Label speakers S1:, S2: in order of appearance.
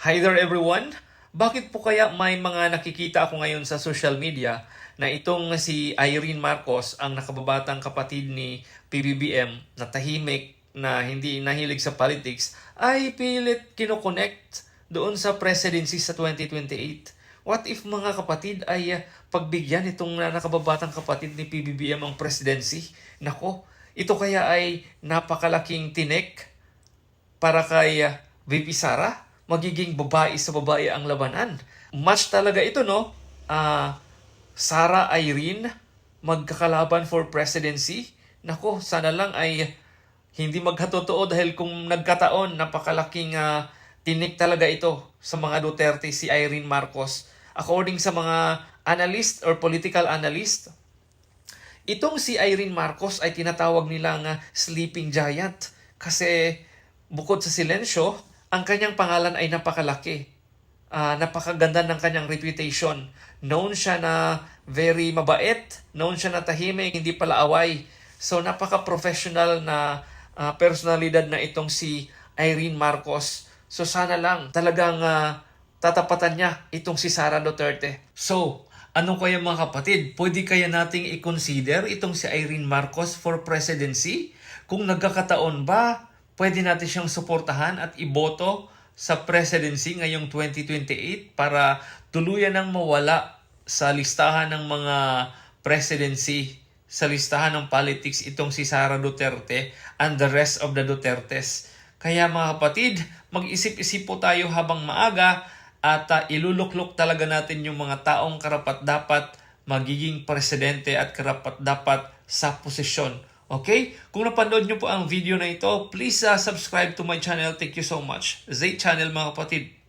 S1: Hi there everyone! Bakit po kaya may mga nakikita ako ngayon sa social media na itong si Irene Marcos, ang nakababatang kapatid ni PBBM na tahimik na hindi nahilig sa politics, ay pilit kinoconnect doon sa presidency sa 2028? What if mga kapatid ay pagbigyan itong nakababatang kapatid ni PBBM ang presidency? Nako, ito kaya ay napakalaking tinik para kay VP Sara? Magiging babae sa babae ang labanan. Match talaga ito, no? Sara Irene, magkakalaban for presidency. Nako, sana lang ay hindi magkatotoo dahil kung nagkataon, napakalaking tinik talaga ito sa mga Duterte, si Irene Marcos. According sa mga analyst or political analyst, itong si Irene Marcos ay tinatawag nilang sleeping giant kasi bukod sa silensyo, ang kanyang pangalan ay napakalaki. Napakaganda ng kanyang reputation. Known siya na very mabait, known siya na tahimik, hindi pala away. So napaka-professional na personalidad na itong si Irene Marcos. So sana lang talagang tatapatan niya itong si Sara Duterte. So, ano kaya mga kapatid? Pwede kaya nating i-consider itong si Irene Marcos for presidency? Kung nagkakataon ba, pwede natin siyang suportahan at iboto sa presidency ngayong 2028 para tuluyan ng mawala sa listahan ng mga presidency, sa listahan ng politics itong si Sara Duterte and the rest of the Dutertes. Kaya mga kapatid, mag-isip-isip po tayo habang maaga at iluluklok talaga natin yung mga taong karapat-dapat magiging presidente at karapat-dapat sa posisyon. Okay? Kung napanood nyo po ang video na ito, please subscribe to my channel. Thank you so much. Zay Channel mga kapatid.